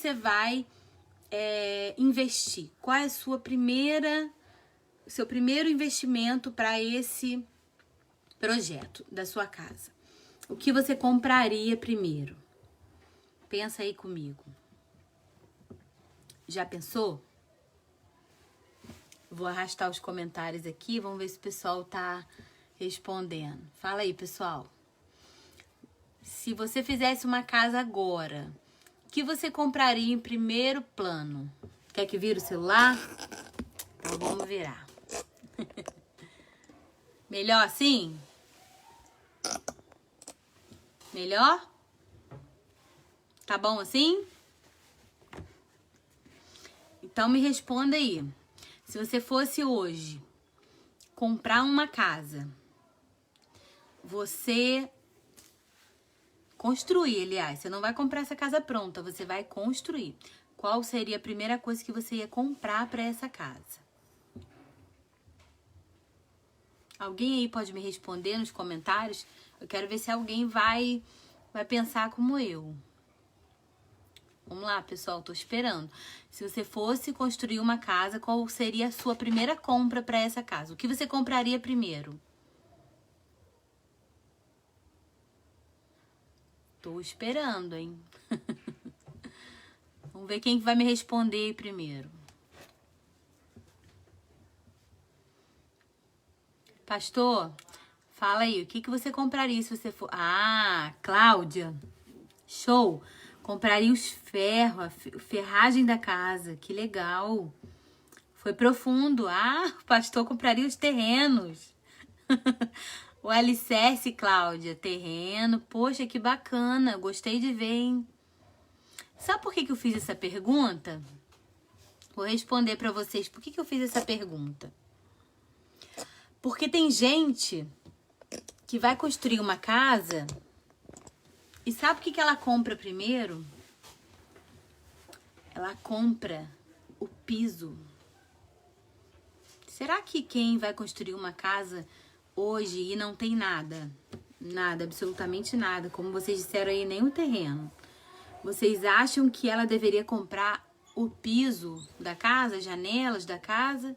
você vai investir? Qual é a seu primeiro investimento para esse projeto da sua casa? O que você compraria primeiro? Pensa aí comigo. Já pensou? Vou arrastar os comentários aqui, vamos ver se o pessoal tá respondendo. Fala aí, pessoal. Se você fizesse uma casa agora, o que você compraria em primeiro plano? Quer que vire o celular? Então vamos virar. Melhor assim? Melhor? Tá bom assim? Então me responda aí. Se você fosse hoje comprar uma casa, você construir, aliás, você não vai comprar essa casa pronta, você vai construir. Qual seria a primeira coisa que você ia comprar para essa casa? Alguém aí pode me responder nos comentários? Eu quero ver se alguém vai pensar como eu. Vamos lá, pessoal, tô esperando. Se você fosse construir uma casa, qual seria a sua primeira compra para essa casa? O que você compraria primeiro? Tô esperando, hein? Vamos ver quem vai me responder aí primeiro. Pastor, fala aí, o que você compraria se você for... Ah, Cláudia, show! Compraria os ferros, a ferragem da casa, que legal! Foi profundo. Ah, o pastor compraria os terrenos. O alicerce, Cláudia, terreno. Poxa, que bacana, gostei de ver, hein? Sabe por que eu fiz essa pergunta? Vou responder pra vocês por que eu fiz essa pergunta. Porque tem gente que vai construir uma casa e sabe o que ela compra primeiro? Ela compra o piso. Será que quem vai construir uma casa hoje e não tem nada, absolutamente nada, como vocês disseram aí, nem o terreno, vocês acham que ela deveria comprar o piso da casa, as janelas da casa?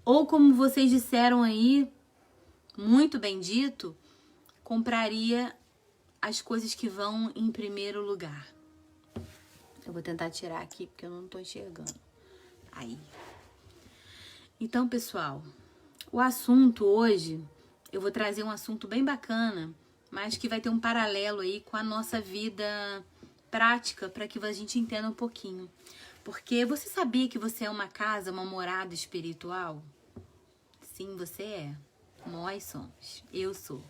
Ou como vocês disseram aí, muito bem dito, compraria as coisas que vão em primeiro lugar? Eu vou tentar tirar aqui porque eu não tô enxergando. Aí. Então, pessoal, o assunto hoje, eu vou trazer um assunto bem bacana, mas que vai ter um paralelo aí com a nossa vida prática, para que a gente entenda um pouquinho. Porque você sabia que você é uma casa, uma morada espiritual? Sim, você é. Nós somos. Eu sou.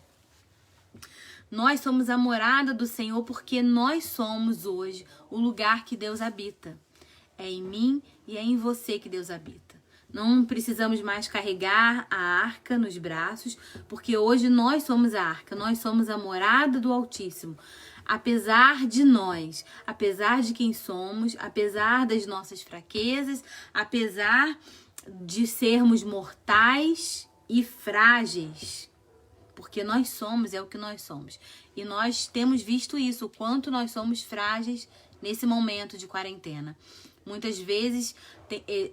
Nós somos a morada do Senhor porque nós somos hoje o lugar que Deus habita. É em mim e é em você que Deus habita. Não precisamos mais carregar a arca nos braços, porque hoje nós somos a arca, nós somos a morada do Altíssimo. Apesar de nós, apesar de quem somos, apesar das nossas fraquezas, apesar de sermos mortais e frágeis, porque nós somos, é o que nós somos. E nós temos visto isso, o quanto nós somos frágeis nesse momento de quarentena. Muitas vezes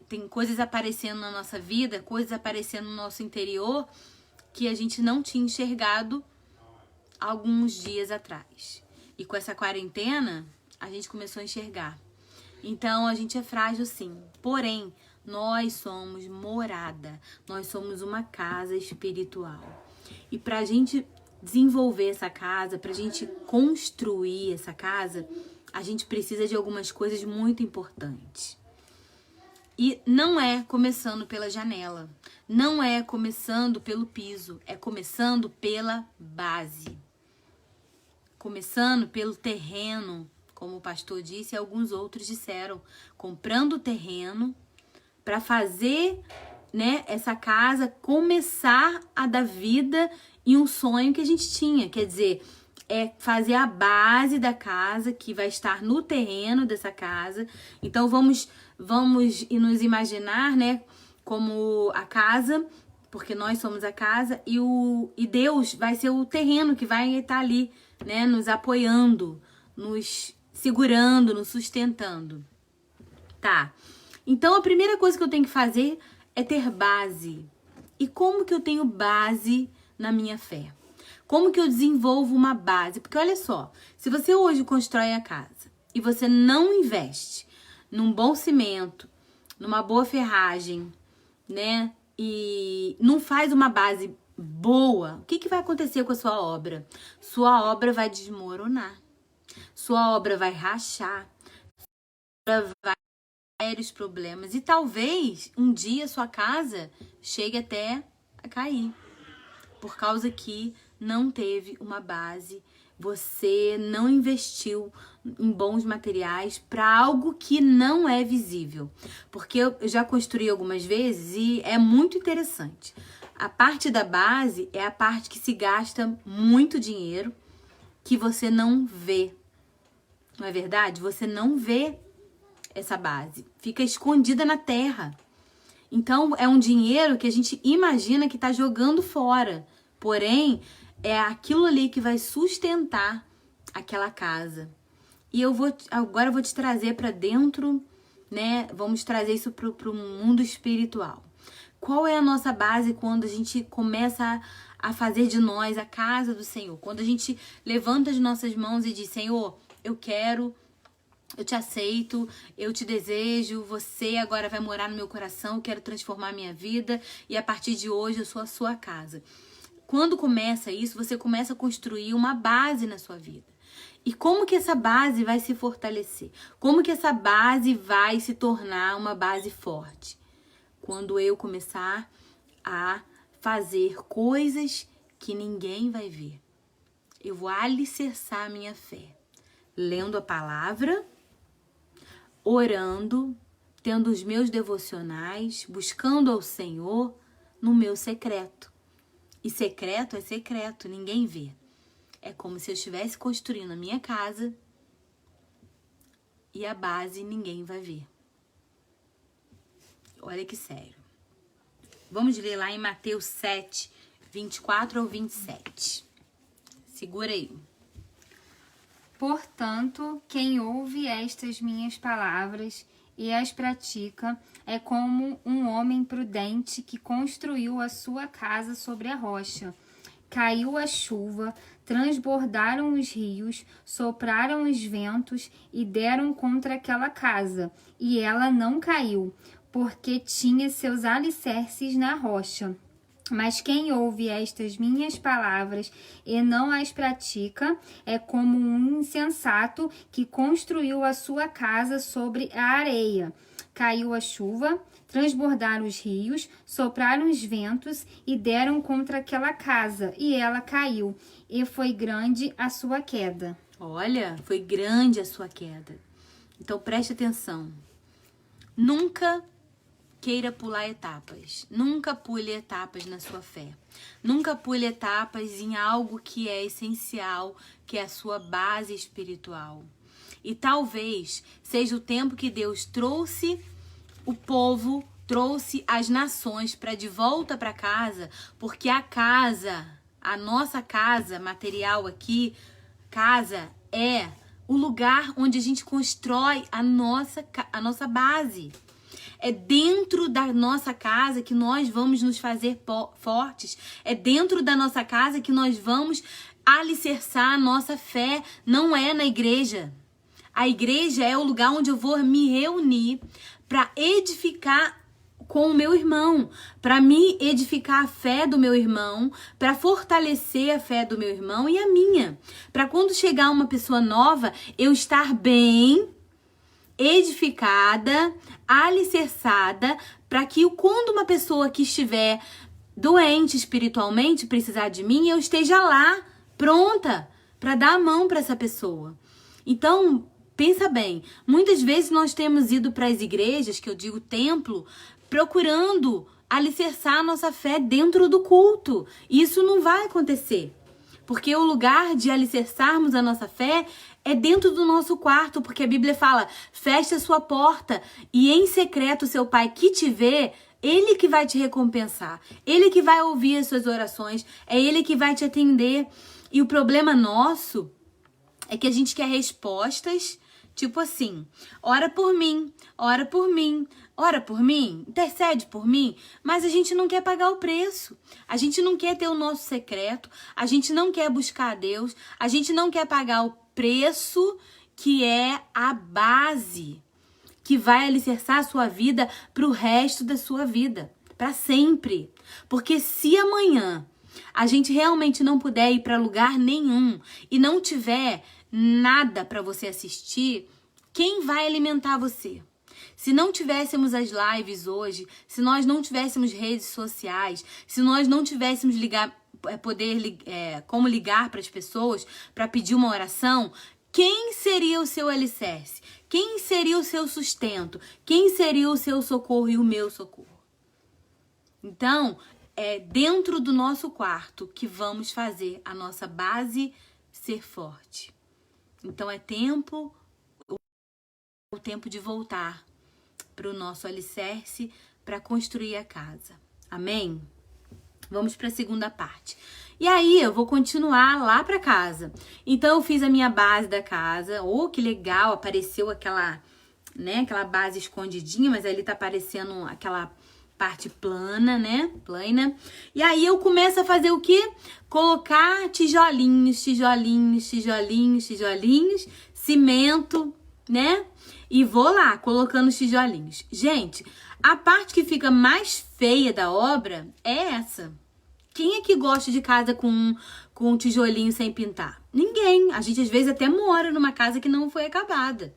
tem coisas aparecendo na nossa vida, coisas aparecendo no nosso interior que a gente não tinha enxergado alguns dias atrás. E com essa quarentena, a gente começou a enxergar. Então, a gente é frágil sim. Porém, nós somos morada. Nós somos uma casa espiritual. E pra gente desenvolver essa casa, pra gente construir essa casa, a gente precisa de algumas coisas muito importantes. E não é começando pela janela, não é começando pelo piso, é começando pela base. Começando pelo terreno, como o pastor disse e alguns outros disseram, comprando o terreno para fazer, né, essa casa começar a dar vida em um sonho que a gente tinha, quer dizer, é fazer a base da casa que vai estar no terreno dessa casa. Então vamos nos imaginar, né, como a casa, porque nós somos a casa e Deus vai ser o terreno que vai estar ali, né, nos apoiando, nos segurando, nos sustentando. Tá. Então, a primeira coisa que eu tenho que fazer é ter base. E como que eu tenho base na minha fé? Como que eu desenvolvo uma base? Porque olha só, se você hoje constrói a casa e você não investe num bom cimento, numa boa ferragem, né? E não faz uma base boa, o que vai acontecer com a sua obra? Sua obra vai desmoronar. Sua obra vai rachar. Sua obra vai ter sérios problemas. E talvez um dia sua casa chegue até a cair. Por causa que não teve uma base, você não investiu em bons materiais para algo que não é visível. Porque eu já construí algumas vezes e é muito interessante. A parte da base é a parte que se gasta muito dinheiro que você não vê. Não é verdade? Você não vê essa base. Fica escondida na terra. Então, é um dinheiro que a gente imagina que está jogando fora. Porém, é aquilo ali que vai sustentar aquela casa. E agora eu vou te trazer para dentro, né? Vamos trazer isso para o mundo espiritual. Qual é a nossa base quando a gente começa a fazer de nós a casa do Senhor? Quando a gente levanta as nossas mãos e diz, Senhor, eu quero... Eu te aceito, eu te desejo, você agora vai morar no meu coração, eu quero transformar a minha vida e a partir de hoje eu sou a sua casa. Quando começa isso, você começa a construir uma base na sua vida. E como que essa base vai se fortalecer? Como que essa base vai se tornar uma base forte? Quando eu começar a fazer coisas que ninguém vai ver. Eu vou alicerçar a minha fé. Lendo a palavra, orando, tendo os meus devocionais, buscando ao Senhor no meu secreto. E secreto é secreto, ninguém vê. É como se eu estivesse construindo a minha casa e a base ninguém vai ver. Olha que sério. Vamos ler lá em Mateus 7, 24 ao 27. Segura aí. Portanto, quem ouve estas minhas palavras e as pratica é como um homem prudente que construiu a sua casa sobre a rocha. Caiu a chuva, transbordaram os rios, sopraram os ventos e deram contra aquela casa, e ela não caiu, porque tinha seus alicerces na rocha. Mas quem ouve estas minhas palavras e não as pratica é como um insensato que construiu a sua casa sobre a areia. Caiu a chuva, transbordaram os rios, sopraram os ventos e deram contra aquela casa, e ela caiu, e foi grande a sua queda. Olha, foi grande a sua queda. Então preste atenção. Nunca queira pular etapas. Nunca pule etapas na sua fé. Nunca pule etapas em algo que é essencial, que é a sua base espiritual. E talvez seja o tempo que Deus trouxe o povo, trouxe as nações para de volta para casa, porque a casa, a nossa casa material aqui, casa é o lugar onde a gente constrói a nossa base. É dentro da nossa casa que nós vamos nos fazer fortes. É dentro da nossa casa que nós vamos alicerçar a nossa fé. Não é na igreja. A igreja é o lugar onde eu vou me reunir para edificar com o meu irmão, para me edificar a fé do meu irmão, para fortalecer a fé do meu irmão e a minha. Para quando chegar uma pessoa nova, eu estar bem edificada, alicerçada, para que quando uma pessoa que estiver doente espiritualmente precisar de mim, eu esteja lá, pronta, para dar a mão para essa pessoa. Então, pensa bem, muitas vezes nós temos ido para as igrejas, que eu digo templo, procurando alicerçar a nossa fé dentro do culto. E isso não vai acontecer. Porque o lugar de alicerçarmos a nossa fé é dentro do nosso quarto, porque a Bíblia fala, feche a sua porta e em secreto seu pai que te vê, ele que vai te recompensar, ele que vai ouvir as suas orações, é ele que vai te atender. E o problema nosso é que a gente quer respostas Tipo assim, ora por mim, ora por mim, ora por mim, intercede por mim, mas a gente não quer pagar o preço. A gente não quer ter o nosso secreto, a gente não quer buscar a Deus, a gente não quer pagar o preço que é a base, que vai alicerçar a sua vida para o resto da sua vida, para sempre. Porque se amanhã a gente realmente não puder ir para lugar nenhum e não tiver nada para você assistir, quem vai alimentar você? Se não tivéssemos as lives hoje, se nós não tivéssemos redes sociais, se nós não tivéssemos como ligar para as pessoas para pedir uma oração, quem seria o seu alicerce? Quem seria o seu sustento? Quem seria o seu socorro e o meu socorro? Então, é dentro do nosso quarto que vamos fazer a nossa base ser forte. Então, é o tempo de voltar para o nosso alicerce para construir a casa. Amém? Vamos para a segunda parte. E aí, eu vou continuar lá para casa. Então, eu fiz a minha base da casa. Oh, que legal! Apareceu aquela base escondidinha, mas ali tá aparecendo aquela parte plana, né? Plana. E aí, eu começo a fazer o quê? Colocar tijolinhos, tijolinhos, tijolinhos, tijolinhos, cimento, né? E vou lá, colocando os tijolinhos. Gente, a parte que fica mais feia da obra é essa. Quem é que gosta de casa com um tijolinho sem pintar? Ninguém. A gente, às vezes, até mora numa casa que não foi acabada.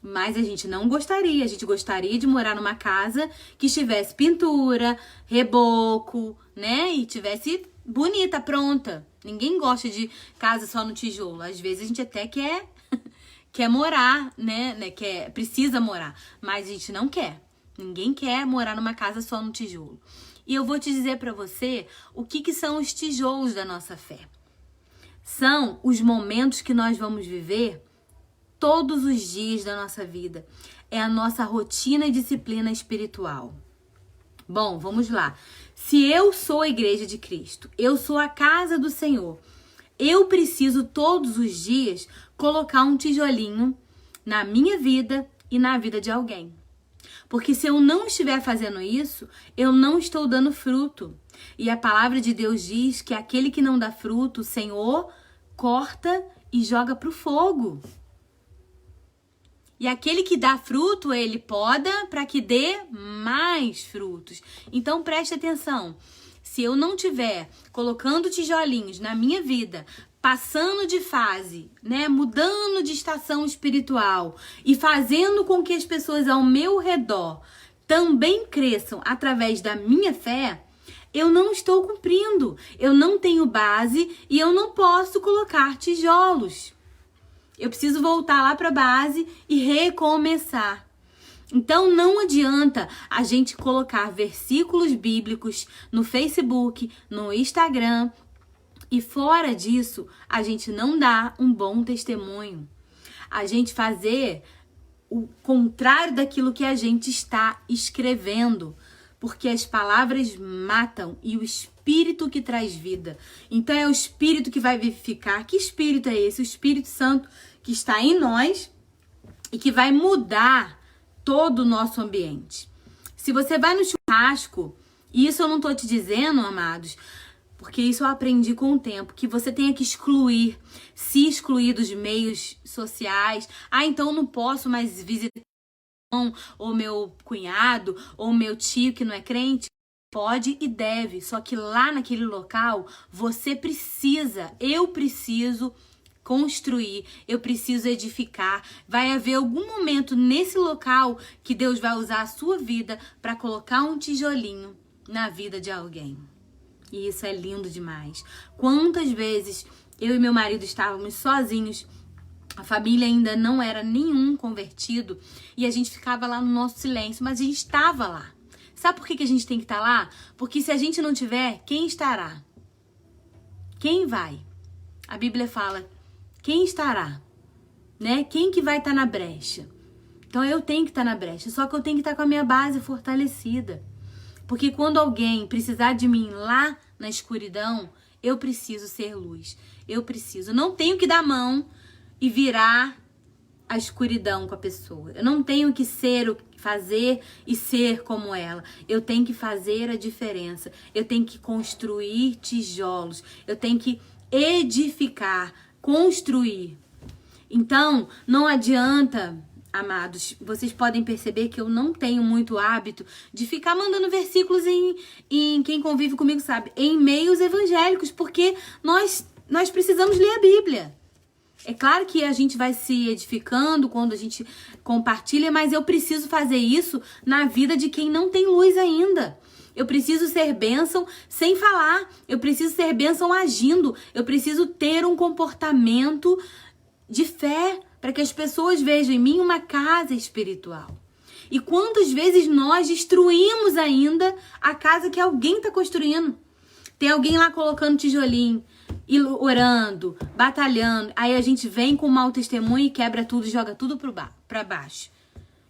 Mas a gente não gostaria. A gente gostaria de morar numa casa que tivesse pintura, reboco, né? E tivesse bonita, pronta. Ninguém gosta de casa só no tijolo. Às vezes, a gente até quer morar, né? Precisa morar. Mas a gente não quer. Ninguém quer morar numa casa só no tijolo. E eu vou te dizer para você o que são os tijolos da nossa fé. São os momentos que nós vamos viver todos os dias da nossa vida. É a nossa rotina e disciplina espiritual. Bom, vamos lá. Se eu sou a igreja de Cristo, eu sou a casa do Senhor, eu preciso todos os dias colocar um tijolinho na minha vida e na vida de alguém. Porque se eu não estiver fazendo isso, eu não estou dando fruto. E a palavra de Deus diz que aquele que não dá fruto, o Senhor corta e joga para o fogo. E aquele que dá fruto, ele poda para que dê mais frutos. Então preste atenção. Se eu não estiver colocando tijolinhos na minha vida, passando de fase, né, mudando de estação espiritual e fazendo com que as pessoas ao meu redor também cresçam através da minha fé, eu não estou cumprindo. Eu não tenho base e eu não posso colocar tijolos. Eu preciso voltar lá para a base e recomeçar. Então não adianta a gente colocar versículos bíblicos no Facebook, no Instagram, e fora disso, a gente não dá um bom testemunho. A gente fazer o contrário daquilo que a gente está escrevendo. Porque as palavras matam e o Espírito que traz vida. Então é o Espírito que vai vivificar. Que Espírito é esse? O Espírito Santo que está em nós e que vai mudar todo o nosso ambiente. Se você vai no churrasco, e isso eu não tô te dizendo, amados, porque isso eu aprendi com o tempo, que você tenha que se excluir dos meios sociais. Ah, então eu não posso mais visitar ou meu cunhado, ou meu tio que não é crente. Pode e deve, só que lá naquele local, eu preciso construir, eu preciso edificar. Vai haver algum momento nesse local que Deus vai usar a sua vida para colocar um tijolinho na vida de alguém. E isso é lindo demais. Quantas vezes eu e meu marido estávamos sozinhos, a família ainda não era nenhum convertido, e a gente ficava lá no nosso silêncio, mas a gente estava lá. Sabe por que a gente tem que estar lá? Porque se a gente não tiver, quem estará? Quem vai? A Bíblia fala, quem estará? Né? Quem que vai estar na brecha? Então eu tenho que estar na brecha, só que eu tenho que estar com a minha base fortalecida. Porque quando alguém precisar de mim lá na escuridão, eu preciso ser luz. Eu preciso. Não tenho que dar mão e virar a escuridão com a pessoa. Eu não tenho que fazer e ser como ela. Eu tenho que fazer a diferença. Eu tenho que construir tijolos. Eu tenho que edificar, construir. Então, não adianta, amados, vocês podem perceber que eu não tenho muito hábito de ficar mandando versículos em quem convive comigo sabe, em meios evangélicos, porque nós precisamos ler a Bíblia. É claro que a gente vai se edificando quando a gente compartilha, mas eu preciso fazer isso na vida de quem não tem luz ainda. Eu preciso ser bênção sem falar. Eu preciso ser bênção agindo. Eu preciso ter um comportamento de fé para que as pessoas vejam em mim uma casa espiritual. E quantas vezes nós destruímos ainda a casa que alguém está construindo? Tem alguém lá colocando tijolinho, e orando, batalhando. Aí a gente vem com mau testemunho e quebra tudo e joga tudo para baixo.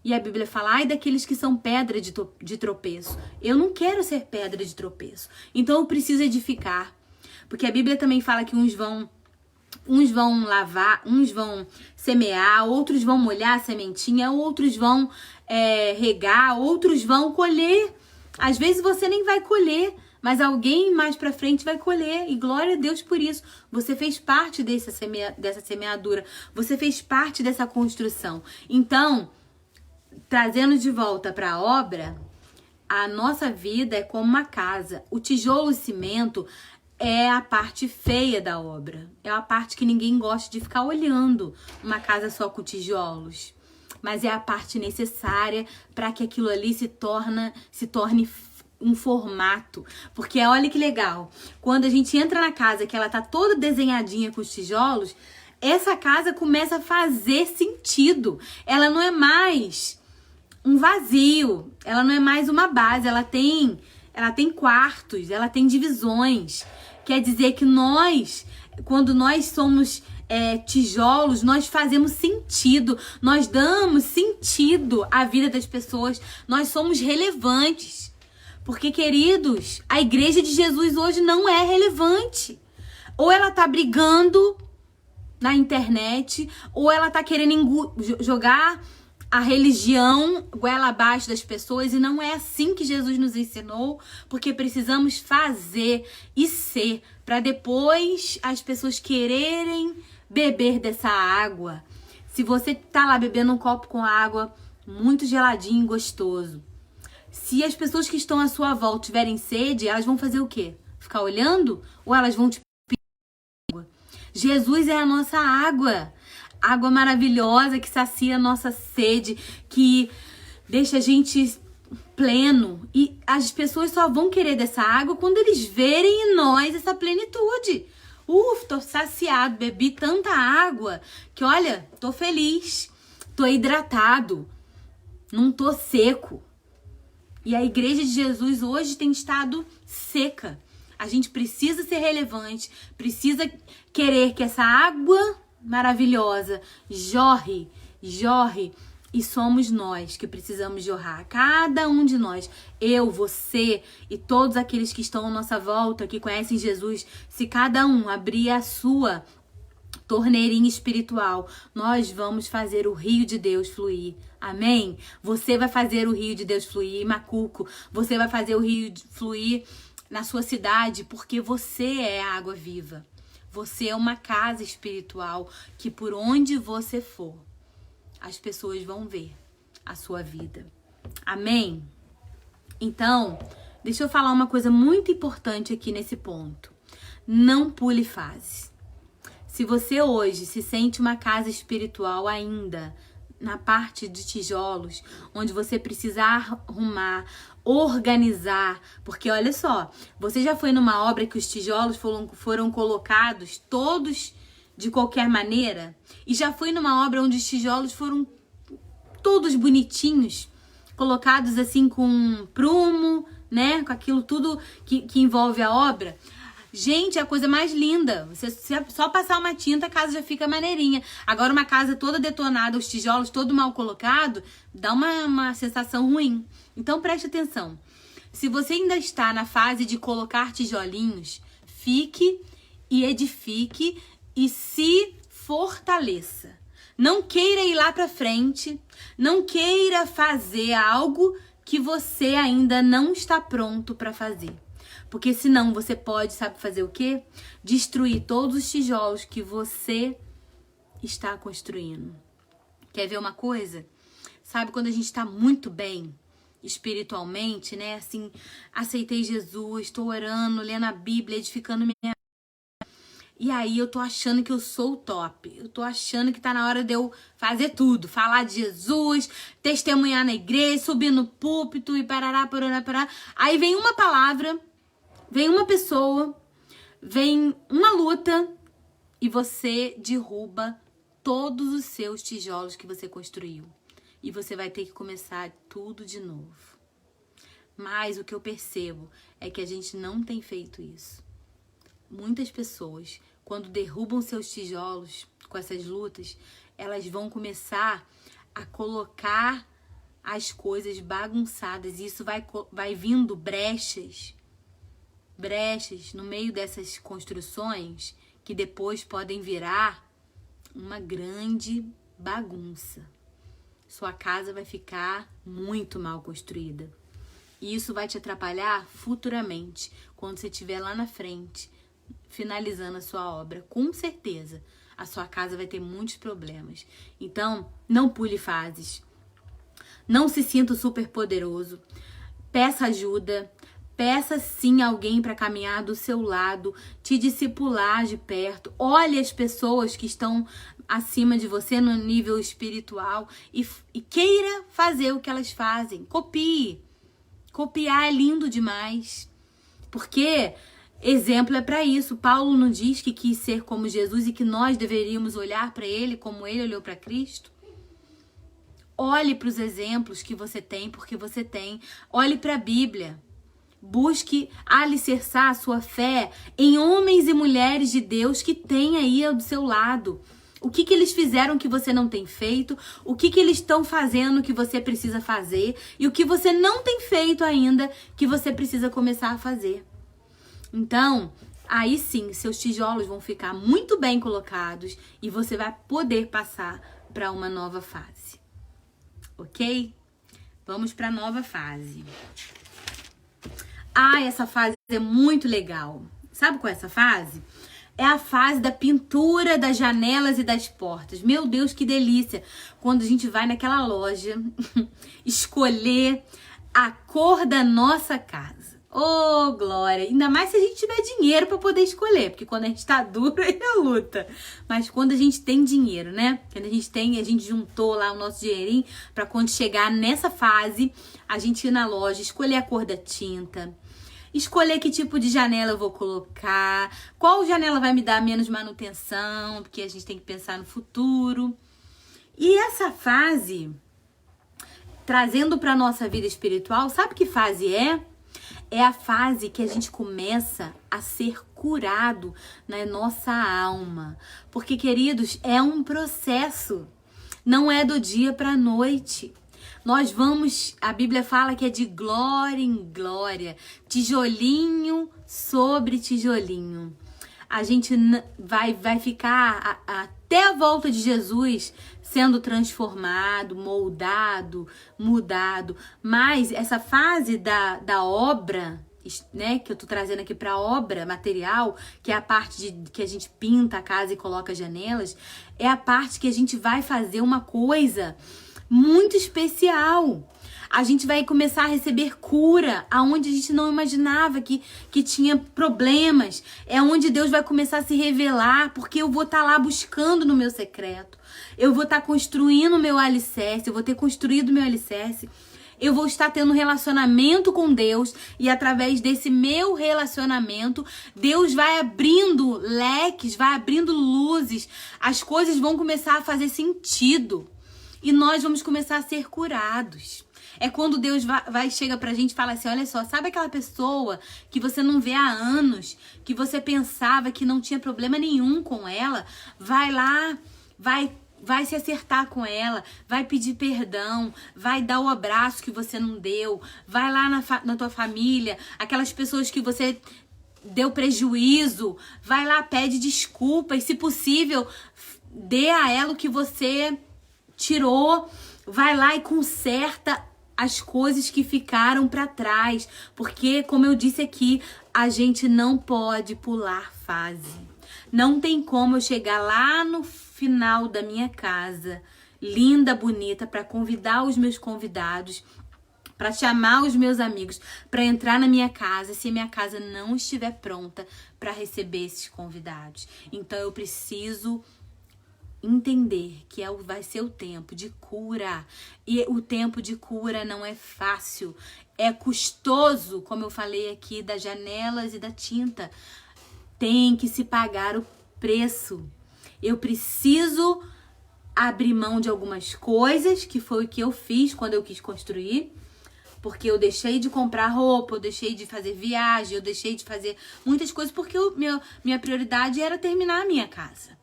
E a Bíblia fala, ai daqueles que são pedra de tropeço. Eu não quero ser pedra de tropeço. Então eu preciso edificar. Porque a Bíblia também fala que uns vão lavar, uns vão semear, outros vão molhar a sementinha, outros vão regar, outros vão colher. Às vezes você nem vai colher, mas alguém mais pra frente vai colher. E glória a Deus por isso. Você fez parte dessa semeadura. Você fez parte dessa construção. Então, trazendo de volta para a obra, a nossa vida é como uma casa. O tijolo e cimento é a parte feia da obra. É a parte que ninguém gosta de ficar olhando. Uma casa só com tijolos. Mas é a parte necessária para que aquilo ali se torne um formato. Porque olha que legal. Quando a gente entra na casa que ela tá toda desenhadinha com os tijolos, essa casa começa a fazer sentido. Ela não é mais um vazio. Ela não é mais uma base. Ela tem quartos, ela tem divisões. Quer dizer que quando nós somos tijolos, nós fazemos sentido, nós damos sentido à vida das pessoas, nós somos relevantes. Porque, queridos, a igreja de Jesus hoje não é relevante. Ou ela tá brigando na internet, ou ela tá querendo jogar a religião goela abaixo das pessoas, e não é assim que Jesus nos ensinou, porque precisamos fazer e ser, para depois as pessoas quererem beber dessa água. Se você tá lá bebendo um copo com água muito geladinho e gostoso, se as pessoas que estão à sua volta tiverem sede, elas vão fazer o quê? Ficar olhando? Ou elas vão te pedir água? Jesus é a nossa água. Água maravilhosa que sacia a nossa sede, que deixa a gente pleno. E as pessoas só vão querer dessa água quando eles verem em nós essa plenitude. Tô saciado, bebi tanta água que, olha, tô feliz, tô hidratado, não tô seco. E a igreja de Jesus hoje tem estado seca. A gente precisa ser relevante, precisa querer que essa água maravilhosa jorre, e somos nós que precisamos jorrar. Cada um de nós, eu, você e todos aqueles que estão à nossa volta, que conhecem Jesus, se cada um abrir a sua torneirinha espiritual, nós vamos fazer o rio de Deus fluir. Amém? Você vai fazer o rio de Deus fluir em Macuco. Você vai fazer o rio fluir na sua cidade, porque você é a água viva. Você é uma casa espiritual que por onde você for, as pessoas vão ver a sua vida. Amém? Então, deixa eu falar uma coisa muito importante aqui nesse ponto. Não pule fases. Se você hoje se sente uma casa espiritual ainda na parte de tijolos, onde você precisa arrumar, organizar, porque olha só, você já foi numa obra que os tijolos foram colocados todos de qualquer maneira? E já foi numa obra onde os tijolos foram todos bonitinhos, colocados assim com prumo, né? Com aquilo tudo que envolve a obra? Gente, é a coisa mais linda. Você só passar uma tinta, a casa já fica maneirinha. Agora, uma casa toda detonada, os tijolos todo mal colocado, dá uma sensação ruim. Então, preste atenção. Se você ainda está na fase de colocar tijolinhos, fique e edifique e se fortaleça. Não queira ir lá pra frente. Não queira fazer algo que você ainda não está pronto para fazer. Porque senão você pode, sabe fazer o quê? Destruir todos os tijolos que você está construindo. Quer ver uma coisa? Sabe quando a gente está muito bem espiritualmente, né? Assim, aceitei Jesus, estou orando, lendo a Bíblia, edificando minha... E aí eu tô achando que eu sou o top. Eu tô achando que tá na hora de eu fazer tudo. Falar de Jesus, testemunhar na igreja, subir no púlpito e parará, parará, parará. Aí vem uma palavra, vem uma pessoa, vem uma luta e você derruba todos os seus tijolos que você construiu. E você vai ter que começar tudo de novo. Mas o que eu percebo é que a gente não tem feito isso. Muitas pessoas, quando derrubam seus tijolos com essas lutas, elas vão começar a colocar as coisas bagunçadas. E isso vai vindo brechas no meio dessas construções que depois podem virar uma grande bagunça. Sua casa vai ficar muito mal construída. E isso vai te atrapalhar futuramente, quando você estiver lá na frente, finalizando a sua obra. Com certeza, a sua casa vai ter muitos problemas. Então, não pule fases. Não se sinta super poderoso. Peça ajuda. Peça sim alguém para caminhar do seu lado, te discipular de perto. Olhe as pessoas que estão acima de você no nível espiritual e queira fazer o que elas fazem. Copie. Copiar é lindo demais. Porque exemplo é para isso. Paulo não diz que quis ser como Jesus e que nós deveríamos olhar para ele como ele olhou para Cristo? Olhe para os exemplos que você tem, porque você tem. Olhe para a Bíblia. Busque alicerçar a sua fé em homens e mulheres de Deus que tem aí ao seu lado. O que eles fizeram que você não tem feito? O que eles estão fazendo que você precisa fazer? E o que você não tem feito ainda que você precisa começar a fazer? Então, aí sim, seus tijolos vão ficar muito bem colocados e você vai poder passar para uma nova fase. Ok? Vamos para a nova fase. Ah, essa fase é muito legal. Sabe qual é essa fase? É a fase da pintura das janelas e das portas. Meu Deus, que delícia! Quando a gente vai naquela loja escolher a cor da nossa casa. Oh, glória! Ainda mais se a gente tiver dinheiro para poder escolher, porque quando a gente tá duro, aí é luta. Mas quando a gente tem dinheiro, né? Quando a gente juntou lá o nosso dinheirinho para quando chegar nessa fase, a gente ir na loja, escolher a cor da tinta, escolher que tipo de janela eu vou colocar, qual janela vai me dar menos manutenção, porque a gente tem que pensar no futuro. E essa fase, trazendo para nossa vida espiritual, sabe que fase é? É a fase que a gente começa a ser curado na nossa alma. Porque, queridos, é um processo. Não é do dia para a noite. Nós vamos, a Bíblia fala que é de glória em glória, tijolinho sobre tijolinho. A gente vai ficar até a volta de Jesus sendo transformado, moldado, mudado. Mas essa fase da obra, né, que eu tô trazendo aqui para obra material, que é a parte que a gente pinta a casa e coloca janelas, é a parte que a gente vai fazer uma coisa muito especial. A gente vai começar a receber cura aonde a gente não imaginava que tinha problemas. É onde Deus vai começar a se revelar, porque eu vou estar lá buscando no meu secreto. Eu vou estar construindo o meu alicerce, eu vou ter construído o meu alicerce. Eu vou estar tendo um relacionamento com Deus e através desse meu relacionamento, Deus vai abrindo leques, vai abrindo luzes. As coisas vão começar a fazer sentido. E nós vamos começar a ser curados. É quando Deus chega pra gente e fala assim, olha só, sabe aquela pessoa que você não vê há anos, que você pensava que não tinha problema nenhum com ela? Vai lá, vai se acertar com ela, vai pedir perdão, vai dar o abraço que você não deu, vai lá na tua família, aquelas pessoas que você deu prejuízo, vai lá, pede desculpa e, se possível, dê a ela o que você tirou. Vai lá e conserta as coisas que ficaram para trás. Porque, como eu disse aqui, a gente não pode pular fase. Não tem como eu chegar lá no final da minha casa, linda, bonita, para convidar os meus convidados, para chamar os meus amigos, para entrar na minha casa, se a minha casa não estiver pronta para receber esses convidados. Então eu preciso entender que vai ser o tempo de cura. E o tempo de cura não é fácil, é custoso, como eu falei aqui das janelas e da tinta. Tem que se pagar o preço. Eu preciso abrir mão de algumas coisas, que foi o que eu fiz quando eu quis construir. Porque eu deixei de comprar roupa, eu deixei de fazer viagem, eu deixei de fazer muitas coisas, porque minha prioridade era terminar a minha casa.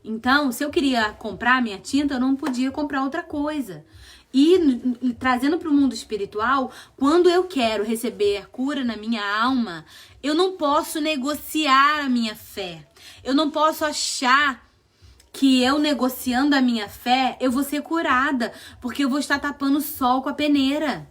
Então, se eu queria comprar minha tinta, eu não podia comprar outra coisa. E trazendo para o mundo espiritual, quando eu quero receber a cura na minha alma, eu não posso negociar a minha fé. Eu não posso achar que eu negociando a minha fé, eu vou ser curada, porque eu vou estar tapando o sol com a peneira.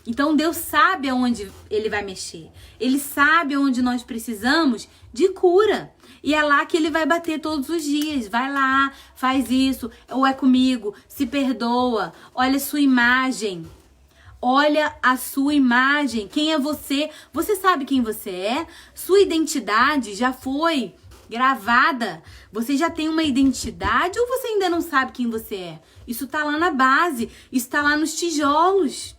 Então Deus sabe aonde Ele vai mexer. Ele sabe aonde nós precisamos de cura. E é lá que Ele vai bater todos os dias. Vai lá, faz isso, ou é comigo, se perdoa, olha a sua imagem. Olha a sua imagem. Quem é você? Você sabe quem você é? Sua identidade já foi gravada. Você já tem uma identidade ou você ainda não sabe quem você é? Isso tá lá na base, isso tá lá nos tijolos.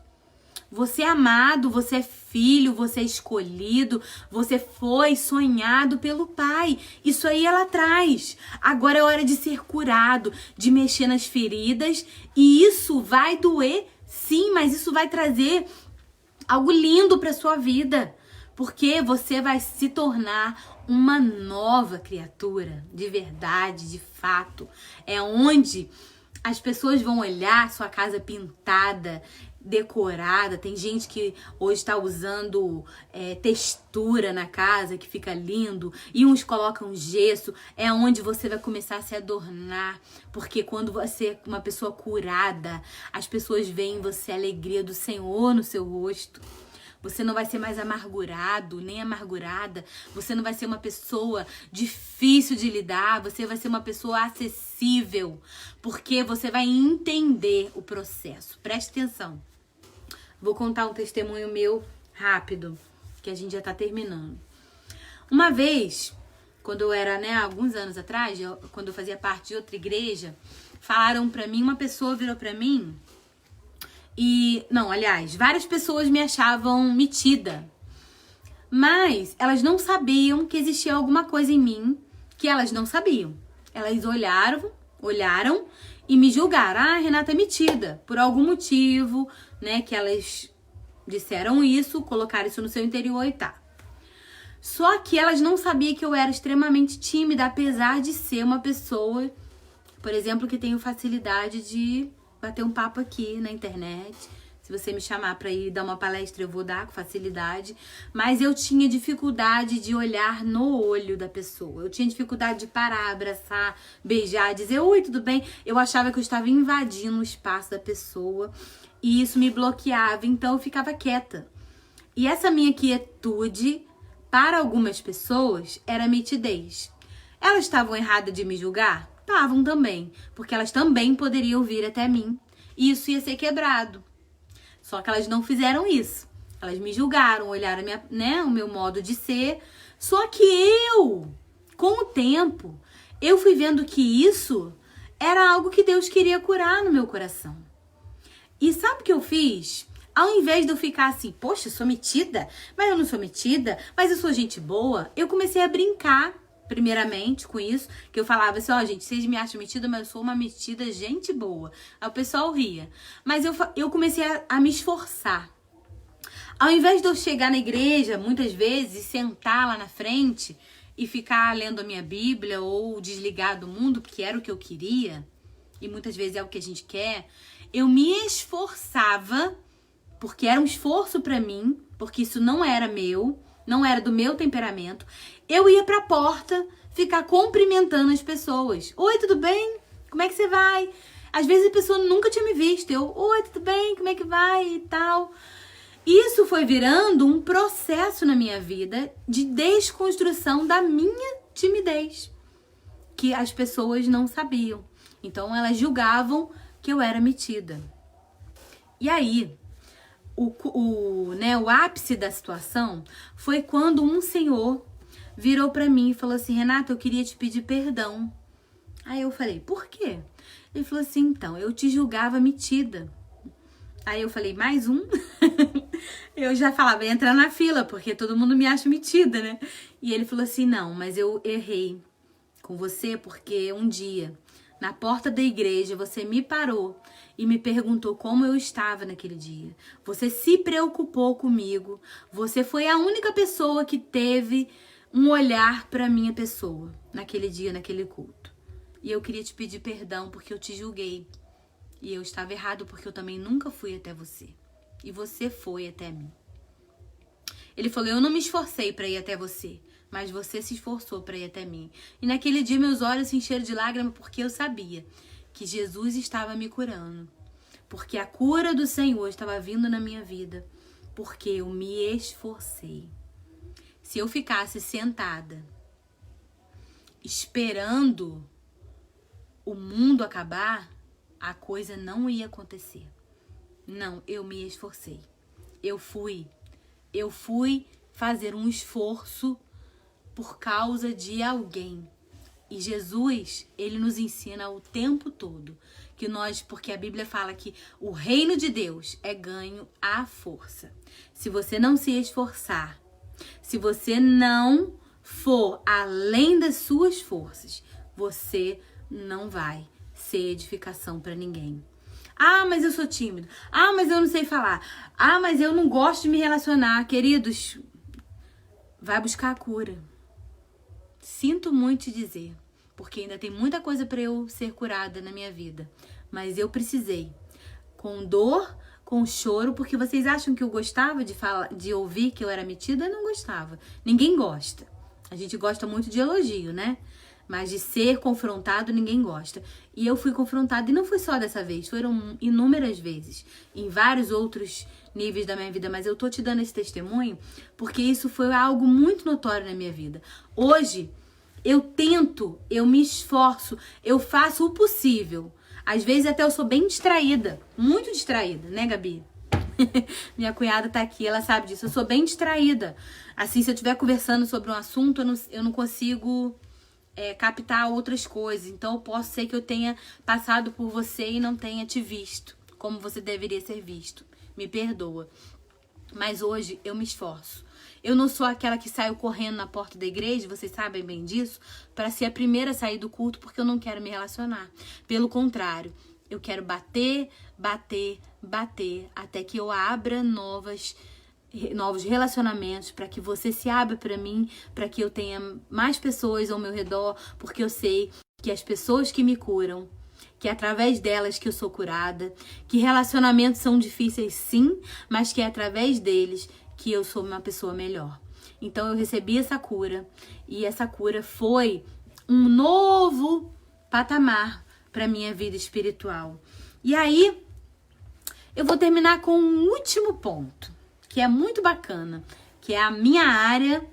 Você é amado, você é filho, você é escolhido, você foi sonhado pelo Pai. Isso aí ela traz. Agora é hora de ser curado, de mexer nas feridas. E isso vai doer, sim, mas isso vai trazer algo lindo para sua vida. Porque você vai se tornar uma nova criatura, de verdade, de fato. É onde as pessoas vão olhar sua casa pintada, decorada. Tem gente que hoje está usando textura na casa, que fica lindo, e uns colocam gesso. É onde você vai começar a se adornar, porque quando você é uma pessoa curada, as pessoas veem em você a alegria do Senhor no seu rosto. Você não vai ser mais amargurado, nem amargurada. Você não vai ser uma pessoa difícil de lidar. Você vai ser uma pessoa acessível, porque você vai entender o processo. Preste atenção. Vou contar um testemunho meu rápido, que a gente já tá terminando. Uma vez, quando eu era, alguns anos atrás, quando eu fazia parte de outra igreja, falaram pra mim, uma pessoa virou pra mim várias pessoas me achavam metida. Mas elas não sabiam que existia alguma coisa em mim que elas não sabiam. Elas olharam e me julgaram. Ah, Renata é metida. Por algum motivo, que elas disseram isso, colocaram isso no seu interior e tá. Só que elas não sabiam que eu era extremamente tímida, apesar de ser uma pessoa, por exemplo, que tenho facilidade de bater um papo aqui na internet. Se você me chamar para ir dar uma palestra, eu vou dar com facilidade. Mas eu tinha dificuldade de olhar no olho da pessoa. Eu tinha dificuldade de parar, abraçar, beijar, dizer oi, tudo bem? Eu achava que eu estava invadindo o espaço da pessoa e isso me bloqueava, então eu ficava quieta. E essa minha quietude, para algumas pessoas, era mitidez. Elas estavam erradas de me julgar? Estavam também, porque elas também poderiam vir até mim e isso ia ser quebrado. Só que elas não fizeram isso. Elas me julgaram, olharam o meu modo de ser. Só que eu, com o tempo, eu fui vendo que isso era algo que Deus queria curar no meu coração. E sabe o que eu fiz? Ao invés de eu ficar assim, poxa, eu sou metida, mas eu não sou metida, mas eu sou gente boa, eu comecei a brincar, primeiramente, com isso, que eu falava assim, gente, vocês me acham metida, mas eu sou uma metida gente boa. Aí o pessoal ria. Mas eu comecei a me esforçar. Ao invés de eu chegar na igreja, muitas vezes, sentar lá na frente e ficar lendo a minha Bíblia ou desligar do mundo, que era o que eu queria, e muitas vezes é o que a gente quer, eu me esforçava, porque era um esforço pra mim, porque isso não era meu, não era do meu temperamento. Eu ia pra porta, ficar cumprimentando as pessoas. Oi, tudo bem? Como é que você vai? Às vezes a pessoa nunca tinha me visto. Eu, oi, tudo bem? Como é que vai? E tal. Isso foi virando um processo na minha vida de desconstrução da minha timidez, que as pessoas não sabiam. Então elas julgavam que eu era metida. E aí, o ápice da situação foi quando um senhor virou pra mim e falou assim: Renata, eu queria te pedir perdão. Aí eu falei: por quê? Ele falou assim: então, eu te julgava metida. Aí eu falei: mais um? Eu já falava, entra na fila, porque todo mundo me acha metida, né? E ele falou assim: não, mas eu errei com você porque um dia, na porta da igreja, você me parou e me perguntou como eu estava naquele dia. Você se preocupou comigo. Você foi a única pessoa que teve um olhar para minha pessoa naquele dia, naquele culto. E eu queria te pedir perdão porque eu te julguei. E eu estava errado porque eu também nunca fui até você. E você foi até mim. Ele falou: eu não me esforcei para ir até você, mas você se esforçou para ir até mim. E naquele dia meus olhos se encheram de lágrimas porque eu sabia que Jesus estava me curando. Porque a cura do Senhor estava vindo na minha vida. Porque eu me esforcei. Se eu ficasse sentada, esperando o mundo acabar, a coisa não ia acontecer. Não, eu me esforcei. Eu fui fazer um esforço por causa de alguém. E Jesus, ele nos ensina o tempo todo que porque a Bíblia fala que o reino de Deus é ganho à força. Se você não se esforçar, se você não for além das suas forças, você não vai ser edificação para ninguém. Ah, mas eu sou tímido. Ah, mas eu não sei falar. Ah, mas eu não gosto de me relacionar. Queridos, vai buscar a cura. Sinto muito te dizer, porque ainda tem muita coisa para eu ser curada na minha vida. Mas eu precisei, com dor, com choro, porque vocês acham que eu gostava de ouvir que eu era metida? Eu não gostava. Ninguém gosta. A gente gosta muito de elogio, né? Mas de ser confrontado, ninguém gosta. E eu fui confrontada, e não foi só dessa vez, foram inúmeras vezes, em vários outros níveis da minha vida. Mas eu tô te dando esse testemunho porque isso foi algo muito notório na minha vida. Hoje, eu tento, eu me esforço, eu faço o possível. Às vezes até eu sou bem distraída, muito distraída, né, Gabi? Minha cunhada tá aqui, ela sabe disso. Eu sou bem distraída. Assim, se eu estiver conversando sobre um assunto, eu não consigo captar outras coisas. Então, posso ser que eu tenha passado por você e não tenha te visto como você deveria ser visto. Me perdoa. Mas hoje eu me esforço. Eu não sou aquela que saiu correndo na porta da igreja, vocês sabem bem disso, para ser a primeira a sair do culto, porque eu não quero me relacionar. Pelo contrário, eu quero bater, até que eu abra novos relacionamentos, para que você se abra para mim, para que eu tenha mais pessoas ao meu redor, porque eu sei que as pessoas que me curam, que é através delas que eu sou curada, que relacionamentos são difíceis sim, mas que é através deles que eu sou uma pessoa melhor. Então eu recebi essa cura, e essa cura foi um novo patamar para minha vida espiritual. E aí eu vou terminar com um último ponto, que é muito bacana, que é a minha área,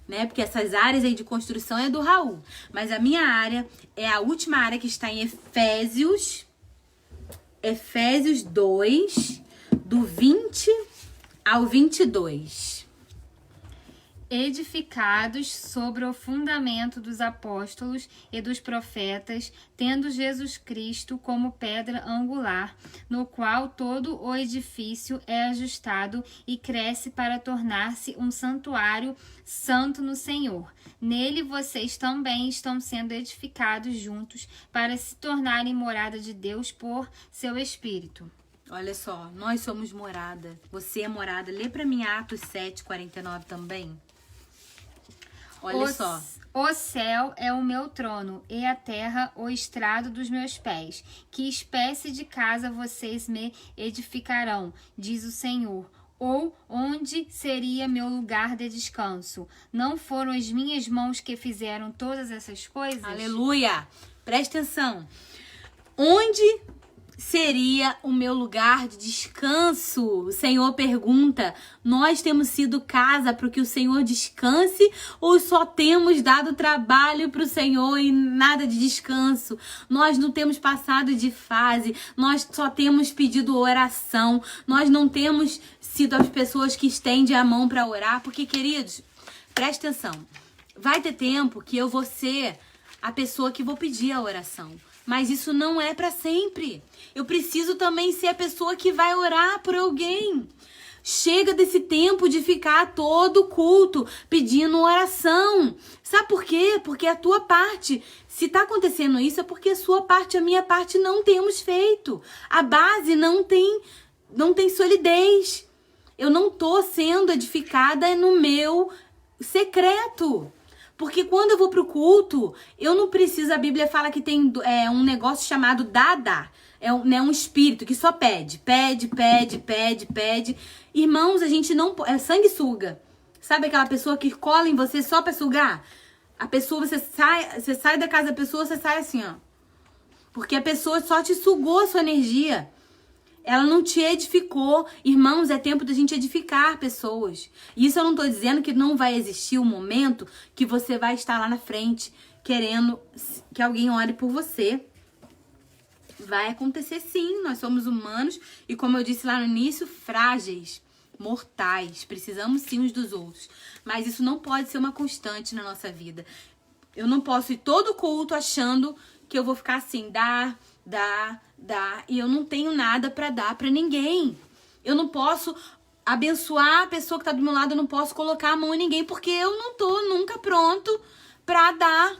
né? Porque essas áreas aí de construção é do Raul, mas a minha área é a última área que está em Efésios 2, do 20 ao 22. Edificados sobre o fundamento dos apóstolos e dos profetas, tendo Jesus Cristo como pedra angular, no qual todo o edifício é ajustado e cresce para tornar-se um santuário santo no Senhor. Nele vocês também estão sendo edificados juntos para se tornarem morada de Deus por seu Espírito. Olha só, nós somos morada. Você é morada. Lê pra mim Atos 7:49 também. Olha só. O céu é o meu trono e a terra o estrado dos meus pés. Que espécie de casa vocês me edificarão, diz o Senhor. Ou onde seria meu lugar de descanso? Não foram as minhas mãos que fizeram todas essas coisas? Aleluia! Presta atenção. Onde seria o meu lugar de descanso? O Senhor pergunta. Nós temos sido casa para que o Senhor descanse ou só temos dado trabalho para o Senhor e nada de descanso? Nós não temos passado de fase, nós só temos pedido oração, nós não temos sido as pessoas que estendem a mão para orar, porque, queridos, presta atenção, vai ter tempo que eu vou ser a pessoa que vou pedir a oração. Mas isso não é para sempre. Eu preciso também ser a pessoa que vai orar por alguém. Chega desse tempo de ficar todo culto pedindo oração. Sabe por quê? Porque a tua parte, se tá acontecendo isso, é porque a sua parte e a minha parte não temos feito. A base não tem solidez. Eu não tô sendo edificada no meu secreto. Porque quando eu vou pro culto, eu não preciso, a Bíblia fala que tem um negócio chamado dada. É um espírito que só pede. Irmãos, a gente não... É sanguessuga. Sabe aquela pessoa que cola em você só pra sugar? A pessoa, você sai da casa da pessoa, você sai assim, ó. Porque a pessoa só te sugou a sua energia. Ela não te edificou. Irmãos, é tempo da gente edificar pessoas. E isso eu não tô dizendo que não vai existir um momento que você vai estar lá na frente querendo que alguém ore por você. Vai acontecer sim, nós somos humanos e, como eu disse lá no início, frágeis, mortais. Precisamos sim uns dos outros. Mas isso não pode ser uma constante na nossa vida. Eu não posso ir todo culto achando que eu vou ficar assim, dá, e eu não tenho nada pra dar pra ninguém. Eu não posso abençoar a pessoa que tá do meu lado, eu não posso colocar a mão em ninguém, porque eu não tô nunca pronto pra dar,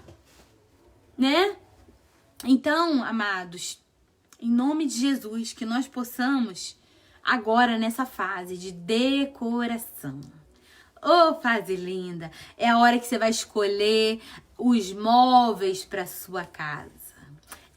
né? Então, amados, em nome de Jesus, que nós possamos agora nessa fase de decoração. Ô, fase linda! É a hora que você vai escolher os móveis para sua casa.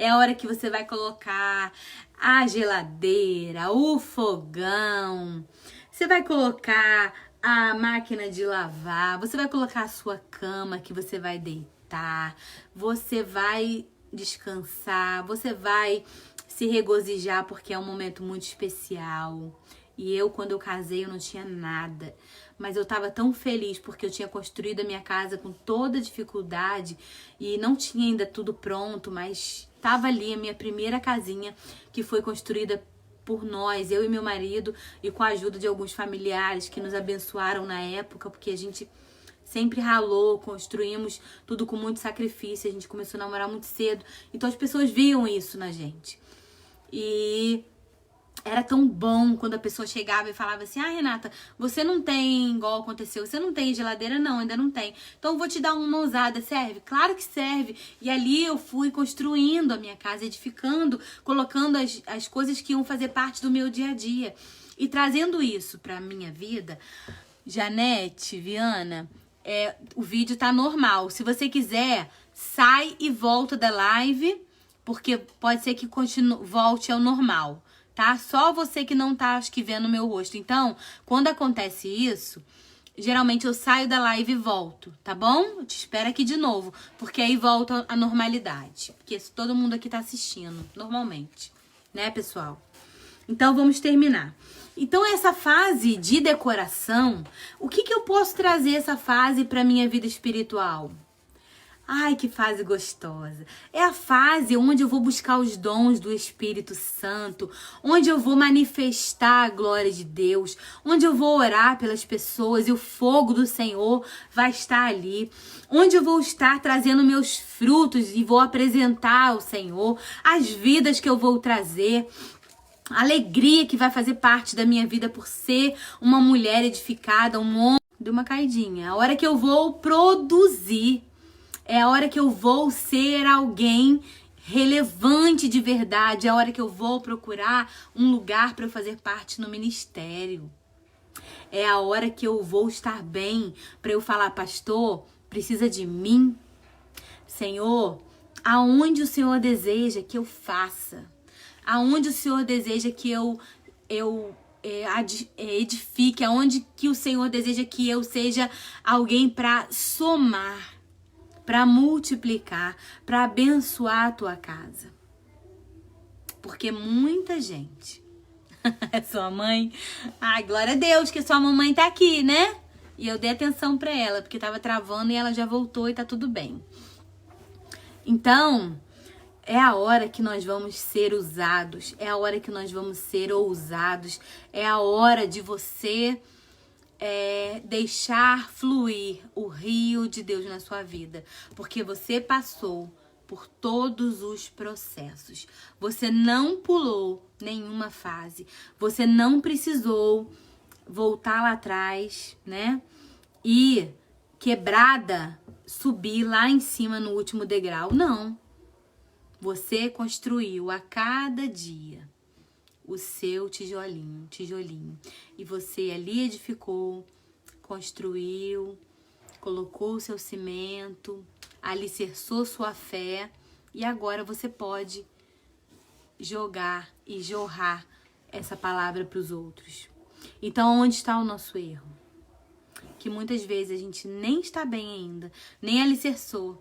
É a hora que você vai colocar a geladeira, o fogão. Você vai colocar a máquina de lavar. Você vai colocar a sua cama que você vai deitar. Você vai descansar. Você vai se regozijar porque é um momento muito especial. E eu, quando eu casei, eu não tinha nada. Mas eu tava tão feliz porque eu tinha construído a minha casa com toda dificuldade e não tinha ainda tudo pronto, mas tava ali a minha primeira casinha que foi construída por nós, eu e meu marido, e com a ajuda de alguns familiares que nos abençoaram na época, porque a gente sempre ralou, construímos tudo com muito sacrifício, a gente começou a namorar muito cedo, então as pessoas viam isso na gente. E era tão bom quando a pessoa chegava e falava assim: ah, Renata, você não tem, igual aconteceu, você não tem geladeira? Não, ainda não tem. Então eu vou te dar uma usada, serve? Claro que serve. E ali eu fui construindo a minha casa, edificando, colocando as coisas que iam fazer parte do meu dia a dia. E trazendo isso pra minha vida, Janete, Viana, o vídeo tá normal. Se você quiser, sai e volta da live, porque pode ser que volte ao normal. Tá? Só você que não tá, acho que, vendo o meu rosto. Então, quando acontece isso, geralmente eu saio da live e volto, tá bom? Eu te espero aqui de novo, porque aí volta a normalidade. Porque todo mundo aqui tá assistindo, normalmente. Né, pessoal? Então, vamos terminar. Então, essa fase de decoração, o que eu posso trazer essa fase pra minha vida espiritual? Ai, que fase gostosa. É a fase onde eu vou buscar os dons do Espírito Santo, onde eu vou manifestar a glória de Deus, onde eu vou orar pelas pessoas e o fogo do Senhor vai estar ali, onde eu vou estar trazendo meus frutos e vou apresentar ao Senhor as vidas que eu vou trazer, a alegria que vai fazer parte da minha vida por ser uma mulher edificada, um homem. Deu uma caidinha. A hora que eu vou produzir. É a hora que eu vou ser alguém relevante de verdade. É a hora que eu vou procurar um lugar para eu fazer parte no ministério. É a hora que eu vou estar bem para eu falar: pastor, precisa de mim? Senhor, aonde o Senhor deseja que eu faça? Aonde o Senhor deseja que eu edifique, aonde que o Senhor deseja que eu seja alguém para somar, para multiplicar, para abençoar a tua casa. Porque muita gente... Sua mãe... Ai, glória a Deus que sua mamãe tá aqui, né? E eu dei atenção pra ela, porque tava travando e ela já voltou e tá tudo bem. Então, é a hora que nós vamos ser usados, é a hora que nós vamos ser ousados, é a hora de você deixar fluir o rio de Deus na sua vida. Porque você passou por todos os processos. Você não pulou nenhuma fase. Você não precisou voltar lá atrás, né? E quebrada subir lá em cima no último degrau. Não. Você construiu a cada dia o seu tijolinho. E você ali edificou, construiu, colocou o seu cimento, alicerçou sua fé e agora você pode jogar e jorrar essa palavra para os outros. Então, onde está o nosso erro? Que muitas vezes a gente nem está bem ainda, nem alicerçou,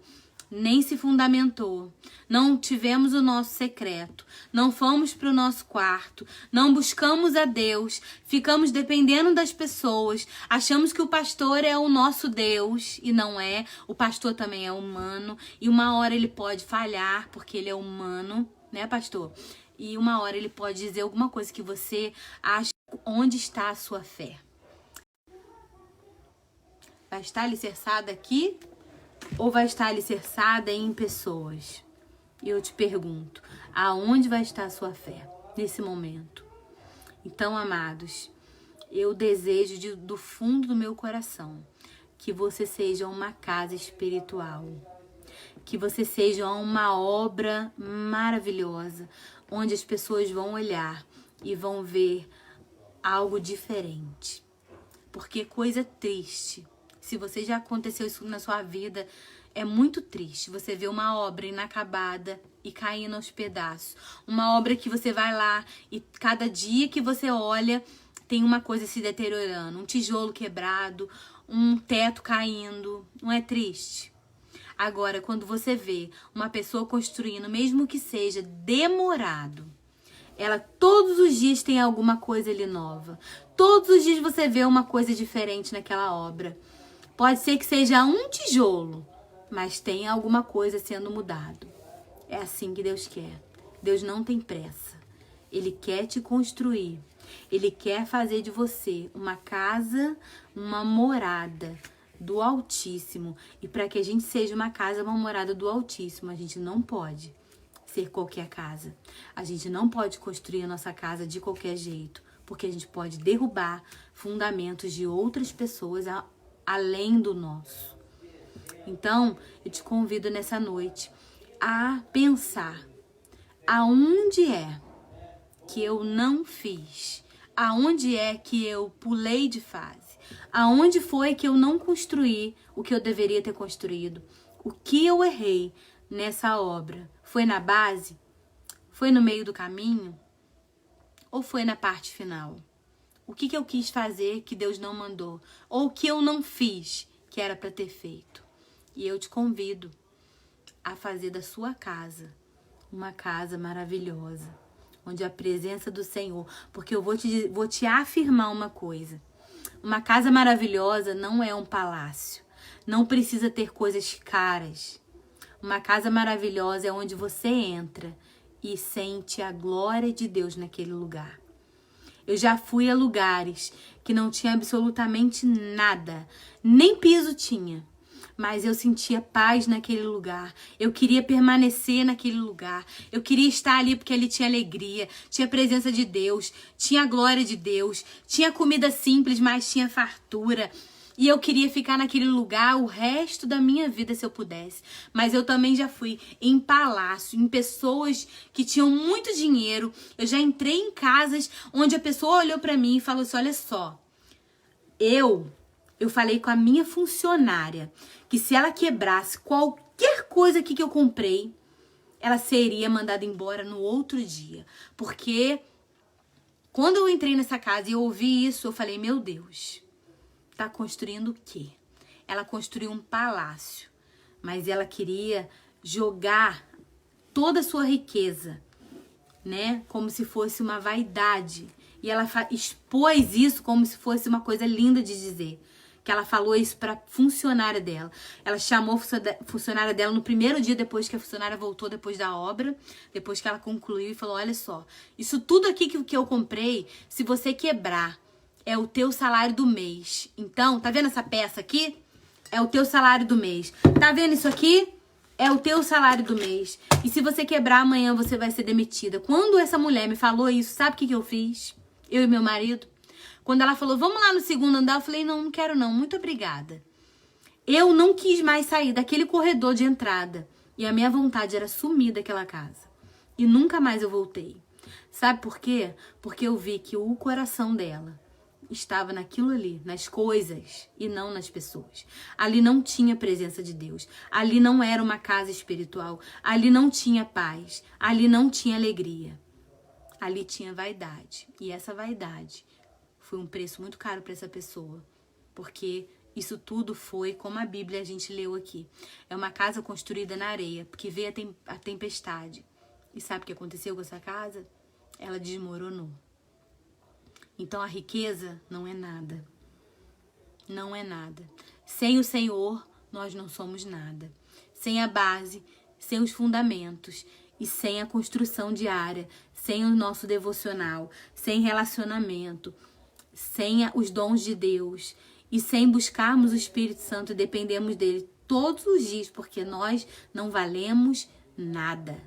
nem se fundamentou, não tivemos o nosso secreto, não fomos para o nosso quarto, não buscamos a Deus, ficamos dependendo das pessoas, achamos que o pastor é o nosso Deus e não é, o pastor também é humano e uma hora ele pode falhar porque ele é humano, né, pastor? E uma hora ele pode dizer alguma coisa que você acha. Onde está a sua fé? Vai estar alicerçada aqui ou vai estar alicerçada em pessoas? E eu te pergunto, aonde vai estar a sua fé nesse momento? Então, amados, eu desejo do fundo do meu coração que você seja uma casa espiritual, que você seja uma obra maravilhosa, onde as pessoas vão olhar e vão ver algo diferente. Porque coisa triste, se você já aconteceu isso na sua vida, é muito triste você ver uma obra inacabada e caindo aos pedaços. Uma obra que você vai lá e cada dia que você olha tem uma coisa se deteriorando, um tijolo quebrado, um teto caindo. Não é triste? Agora, quando você vê uma pessoa construindo, mesmo que seja demorado, ela todos os dias tem alguma coisa ali nova. Todos os dias você vê uma coisa diferente naquela obra. Pode ser que seja um tijolo, mas tem alguma coisa sendo mudado. É assim que Deus quer. Deus não tem pressa. Ele quer te construir. Ele quer fazer de você uma casa, uma morada do Altíssimo. E para que a gente seja uma casa, uma morada do Altíssimo, a gente não pode ser qualquer casa. A gente não pode construir a nossa casa de qualquer jeito, porque a gente pode derrubar fundamentos de outras pessoas além do nosso. Então, eu te convido nessa noite a pensar aonde é que eu não fiz, aonde é que eu pulei de fase, aonde foi que eu não construí o que eu deveria ter construído, o que eu errei nessa obra. Foi na base? Foi no meio do caminho? Ou foi na parte final? O que eu quis fazer que Deus não mandou? Ou o que eu não fiz que era para ter feito? E eu te convido a fazer da sua casa uma casa maravilhosa, onde a presença do Senhor... Porque eu vou te afirmar uma coisa. Uma casa maravilhosa não é um palácio. Não precisa ter coisas caras. Uma casa maravilhosa é onde você entra e sente a glória de Deus naquele lugar. Eu já fui a lugares que não tinha absolutamente nada, nem piso tinha, mas eu sentia paz naquele lugar. Eu queria permanecer naquele lugar. Eu queria estar ali porque ali tinha alegria, tinha presença de Deus, tinha a glória de Deus, tinha comida simples, mas tinha fartura. E eu queria ficar naquele lugar o resto da minha vida se eu pudesse. Mas eu também já fui em palácio, em pessoas que tinham muito dinheiro. Eu já entrei em casas onde a pessoa olhou pra mim e falou assim, olha só, eu falei com a minha funcionária que se ela quebrasse qualquer coisa aqui que eu comprei, ela seria mandada embora no outro dia. Porque Quando eu entrei nessa casa e eu ouvi isso, eu falei, meu Deus, tá construindo o quê? Ela construiu um palácio, mas ela queria jogar toda a sua riqueza, né? Como se fosse uma vaidade. E ela expôs isso como se fosse uma coisa linda de dizer. Que ela falou isso pra funcionária dela. Ela chamou a funcionária dela no primeiro dia depois que a funcionária voltou, depois da obra, depois que ela concluiu, e falou, olha só, isso tudo aqui que eu comprei, se você quebrar, é o teu salário do mês. Então, tá vendo essa peça aqui? É o teu salário do mês. Tá vendo isso aqui? É o teu salário do mês. E se você quebrar, amanhã você vai ser demitida. Quando essa mulher me falou isso, sabe o que eu fiz? Eu e meu marido. Quando ela falou, vamos lá no segundo andar, eu falei, não quero não, muito obrigada. Eu não quis mais sair daquele corredor de entrada. E a minha vontade era sumir daquela casa. E nunca mais eu voltei. Sabe por quê? Porque eu vi que o coração dela estava naquilo ali, nas coisas e não nas pessoas. Ali não tinha presença de Deus. Ali não era uma casa espiritual. Ali não tinha paz. Ali não tinha alegria. Ali tinha vaidade. E essa vaidade foi um preço muito caro para essa pessoa. Porque isso tudo foi, como a Bíblia a gente leu aqui. É uma casa construída na areia, porque veio a tempestade. E sabe o que aconteceu com essa casa? Ela desmoronou. Então a riqueza não é nada. Não é nada. Sem o Senhor, nós não somos nada. Sem a base, sem os fundamentos e sem a construção diária, sem o nosso devocional, sem relacionamento, sem os dons de Deus e sem buscarmos o Espírito Santo e dependermos dele todos os dias, porque nós não valemos nada.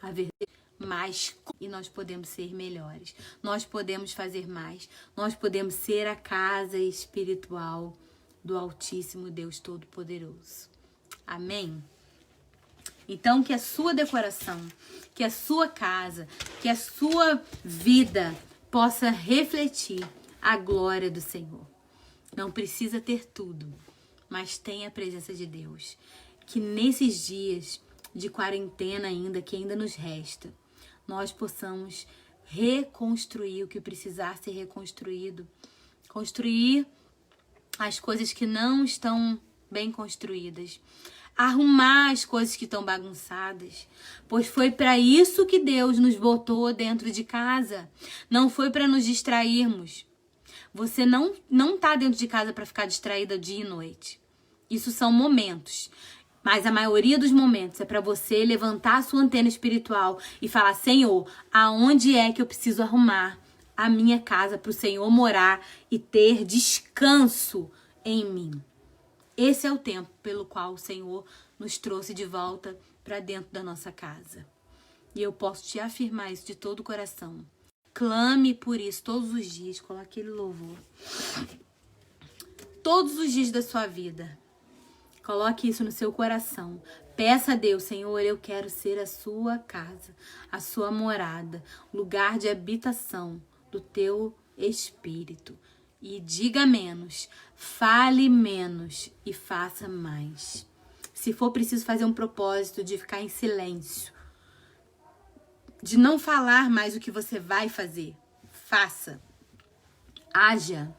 A verdade mais e nós podemos ser melhores. Nós podemos fazer mais. Nós podemos ser a casa espiritual do Altíssimo Deus Todo-Poderoso. Amém? Então, que a sua decoração, que a sua casa, que a sua vida possa refletir a glória do Senhor. Não precisa ter tudo, mas tenha a presença de Deus. Que nesses dias de quarentena ainda, que ainda nos resta, nós possamos reconstruir o que precisar ser reconstruído. Construir as coisas que não estão bem construídas. Arrumar as coisas que estão bagunçadas. Pois foi para isso que Deus nos botou dentro de casa. Não foi para nos distrairmos. Você não tá dentro de casa para ficar distraída dia e noite. Isso são momentos. Mas a maioria dos momentos é para você levantar a sua antena espiritual e falar, Senhor, aonde é que eu preciso arrumar a minha casa para o Senhor morar e ter descanso em mim? Esse é o tempo pelo qual o Senhor nos trouxe de volta para dentro da nossa casa. E eu posso te afirmar isso de todo o coração. Clame por isso todos os dias, coloque aquele louvor. Todos os dias da sua vida. Coloque isso no seu coração. Peça a Deus, Senhor, eu quero ser a sua casa, a sua morada, lugar de habitação do teu Espírito. E diga menos, fale menos e faça mais. Se for preciso fazer um propósito de ficar em silêncio, de não falar mais o que você vai fazer, faça. Haja,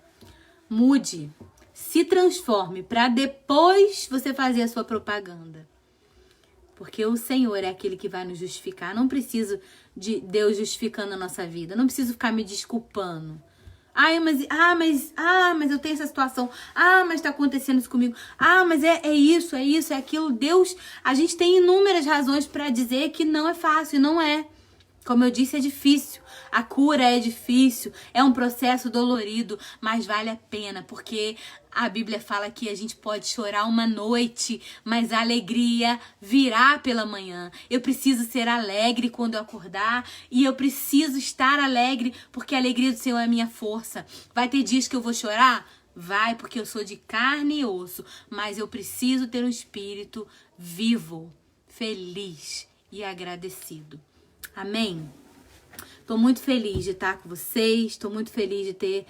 mude. Se transforme para depois você fazer a sua propaganda. Porque o Senhor é aquele que vai nos justificar. Não preciso de Deus justificando a nossa vida. Não preciso ficar me desculpando. Mas eu tenho essa situação. Mas tá acontecendo isso comigo. Mas é isso, é aquilo. Deus, a gente tem inúmeras razões para dizer que não é fácil, não é. Como eu disse, é difícil. A cura é difícil, é um processo dolorido, mas vale a pena, porque a Bíblia fala que a gente pode chorar uma noite, mas a alegria virá pela manhã. Eu preciso ser alegre quando eu acordar e eu preciso estar alegre, porque a alegria do Senhor é a minha força. Vai ter dias que eu vou chorar? Vai, porque eu sou de carne e osso, mas eu preciso ter um espírito vivo, feliz e agradecido. Amém? Estou muito feliz de estar com vocês, estou muito feliz de ter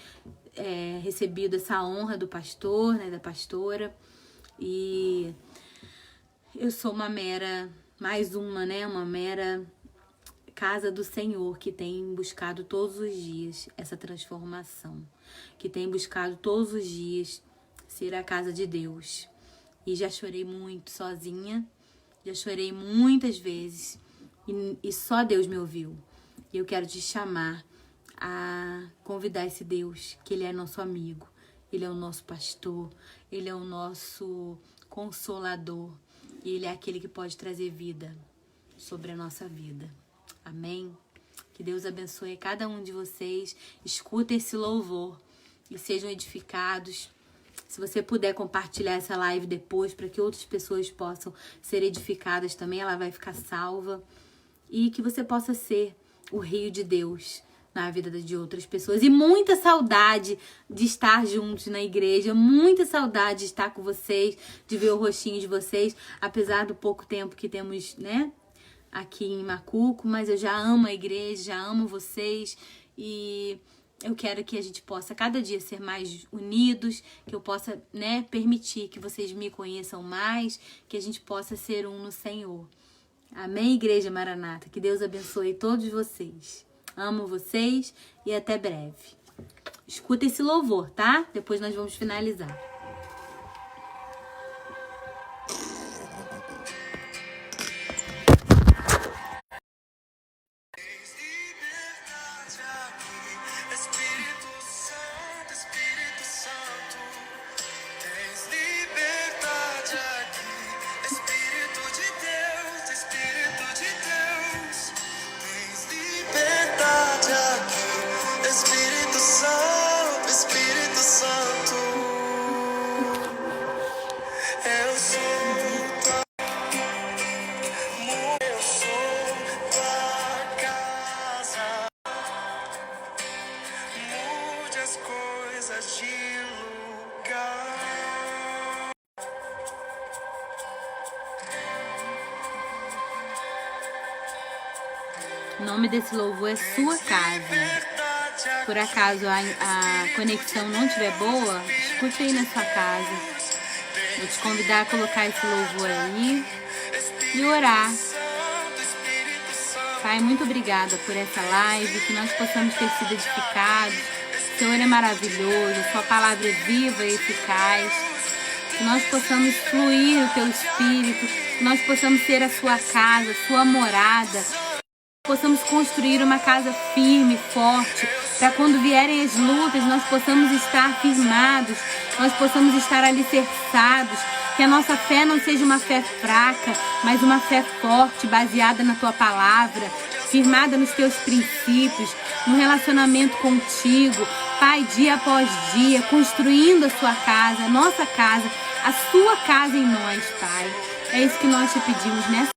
recebido essa honra do pastor, né, da pastora. E eu sou uma mera casa do Senhor, que tem buscado todos os dias essa transformação, que tem buscado todos os dias ser a casa de Deus. E já chorei muito sozinha, já chorei muitas vezes e só Deus me ouviu. E eu quero te chamar a convidar esse Deus, que Ele é nosso amigo, Ele é o nosso pastor, Ele é o nosso consolador e Ele é aquele que pode trazer vida sobre a nossa vida. Amém? Que Deus abençoe cada um de vocês. Escuta esse louvor e sejam edificados. Se você puder compartilhar essa live depois para que outras pessoas possam ser edificadas também, ela vai ficar salva. E que você possa ser o rio de Deus na vida de outras pessoas. E muita saudade de estar juntos na igreja, muita saudade de estar com vocês, de ver o rostinho de vocês, apesar do pouco tempo que temos, né, aqui em Macuco, mas eu já amo a igreja, já amo vocês e eu quero que a gente possa cada dia ser mais unidos, que eu possa, né, permitir que vocês me conheçam mais, que a gente possa ser um no Senhor. Amém, Igreja Maranata? Que Deus abençoe todos vocês. Amo vocês e até breve. Escuta esse louvor, tá? Depois nós vamos finalizar. O nome desse louvor é Sua Casa. Por acaso a conexão não estiver boa, escute aí na sua casa. Vou te convidar a colocar esse louvor aí e orar. Pai, muito obrigada por essa live, que nós possamos ter sido edificados. O Senhor é maravilhoso, a sua palavra é viva e eficaz. Que nós possamos fluir o teu Espírito, que nós possamos ser a sua casa, a sua morada. Possamos construir uma casa firme, forte, para quando vierem as lutas, nós possamos estar firmados, nós possamos estar alicerçados, que a nossa fé não seja uma fé fraca, mas uma fé forte, baseada na tua palavra, firmada nos teus princípios, no relacionamento contigo, Pai, dia após dia, construindo a sua casa, a nossa casa, a sua casa em nós, Pai. É isso que nós te pedimos nessa